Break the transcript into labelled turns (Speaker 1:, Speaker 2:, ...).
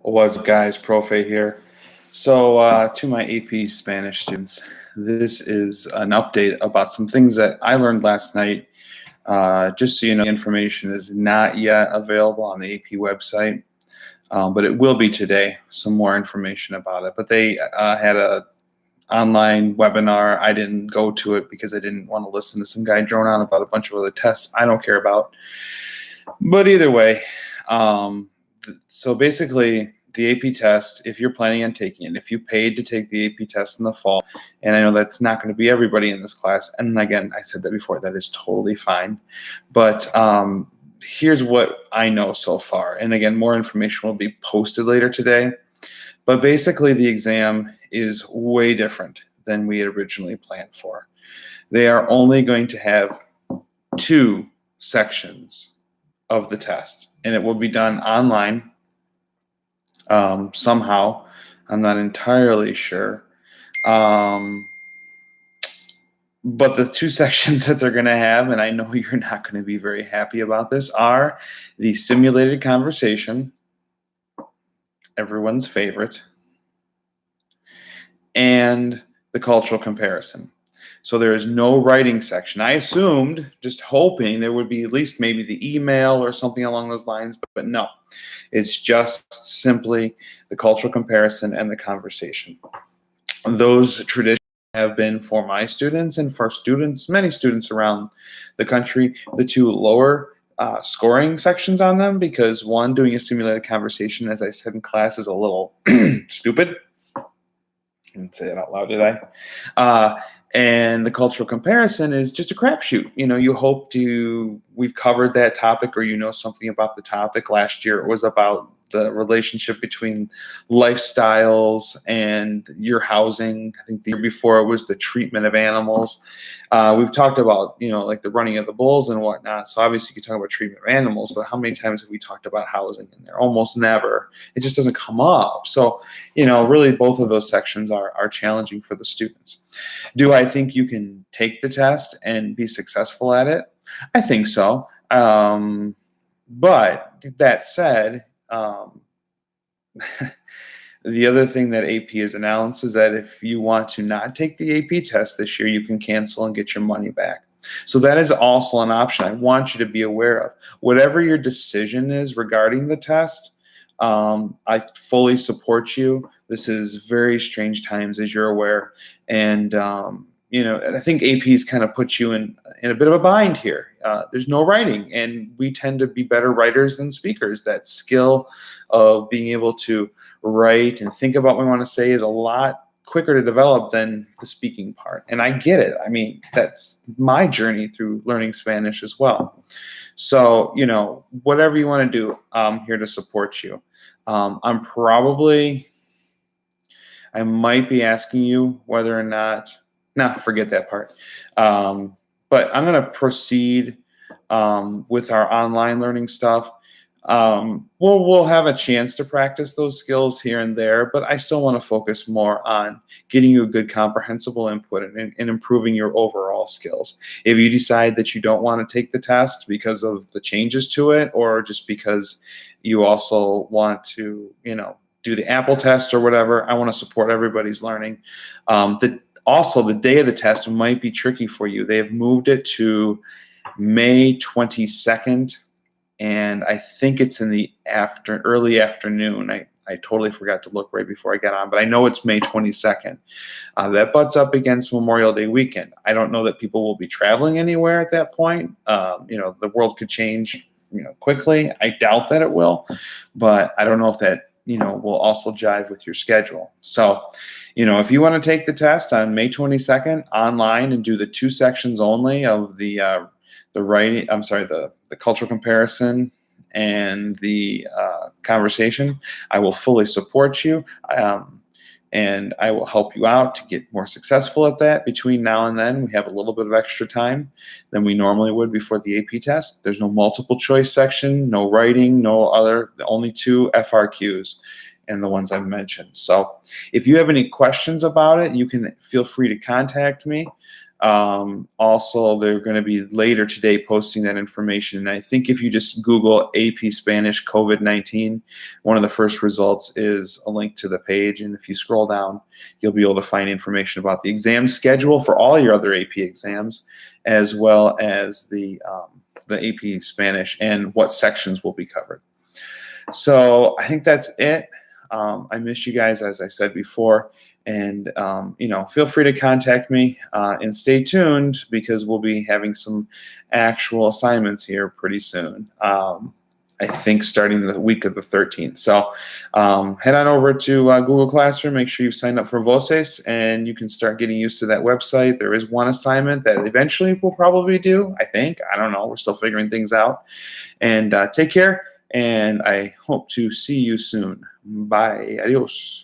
Speaker 1: What's up, guys? Profe here. To my AP Spanish students, this is an update about some things that I learned last night. Just so you know, the information is not yet available on the AP website, but it will be today. Some more information about it. But they had a online webinar. I didn't go to it because I didn't want to listen to some guy drone on about a bunch of other tests I don't care about. But either way, so basically, the AP test, if you're planning on taking it, if you paid to take the AP test in the fall, and I know that's not going to be everybody in this class, and again, I said that before, that is totally fine. But here's what I know so far. And again, more information will be posted later today. But basically, the exam is way different than we had originally planned for. They are only going to have 2 sections of the test, and it will be done online somehow. I'm not entirely sure. But the 2 sections that they're going to have, and I know you're not going to be very happy about this, are the simulated conversation, everyone's favorite, and the cultural comparison. So there is no writing section. I assumed, just hoping, there would be at least maybe the email or something along those lines, but no. It's just simply the cultural comparison and the conversation. Those traditions have been, for my students and for students, many students around the country, the 2 lower scoring sections on them, because one, doing a simulated conversation, as I said in class, is a little stupid. I didn't say it out loud, did I? And the cultural comparison is just a crapshoot. You know, you hope we've covered that topic, or you know something about the topic. Last year it was about the relationship between lifestyles and your housing. I think the year before it was the treatment of animals. We've talked about, like the running of the bulls and whatnot. So obviously you can talk about treatment of animals, but how many times have we talked about housing in there? Almost never. It just doesn't come up. So, really both of those sections are challenging for the students. Do I think you can take the test and be successful at it? I think so. But that said, the other thing that AP has announced is that if you want to not take the AP test this year, you can cancel and get your money back. So that is also an option I want you to be aware of. Whatever your decision is regarding the test, I fully support you. This is very strange times, as you're aware. And, I think AP's kind of put you in a bit of a bind here. There's no writing, and we tend to be better writers than speakers. That skill of being able to write and think about what we want to say is a lot quicker to develop than the speaking part. And I get it. I mean, that's my journey through learning Spanish as well. So, whatever you want to do, I'm here to support you. I might be asking you whether or not, forget that part. But I'm going to proceed with our online learning stuff. We'll have a chance to practice those skills here and there, but I still want to focus more on getting you a good comprehensible input and improving your overall skills. If you decide that you don't want to take the test because of the changes to it, or just because you also want to, do the Apple test or whatever, I want to support everybody's learning. Also, the day of the test might be tricky for you. They have moved it to May 22nd. And I think it's in the early afternoon. I totally forgot to look right before I got on, but I know it's May 22nd. That butts up against Memorial Day weekend. I don't know that people will be traveling anywhere at that point. The world could change, quickly. I doubt that it will, but I don't know if that, will also jive with your schedule. So, if you want to take the test on May 22nd online and do the 2 sections only of the cultural comparison and the conversation, I will fully support you, and I will help you out to get more successful at that. Between now and then, we have a little bit of extra time than we normally would before the AP test. There's no multiple choice section, no writing, only 2 FRQs, and the ones I've mentioned. So if you have any questions about it, you can feel free to contact me. Also, they're going to be later today posting that information. And I think if you just Google AP Spanish COVID-19, one of the first results is a link to the page. And if you scroll down, you'll be able to find information about the exam schedule for all your other AP exams, as well as the AP Spanish and what sections will be covered. So I think that's it. I miss you guys, as I said before. And, feel free to contact me and stay tuned because we'll be having some actual assignments here pretty soon. I think starting the week of the 13th. So head on over to Google Classroom. Make sure you've signed up for Voces, and you can start getting used to that website. There is one assignment that eventually we'll probably do, I think. I don't know. We're still figuring things out. And take care, and I hope to see you soon. Bye. Adios.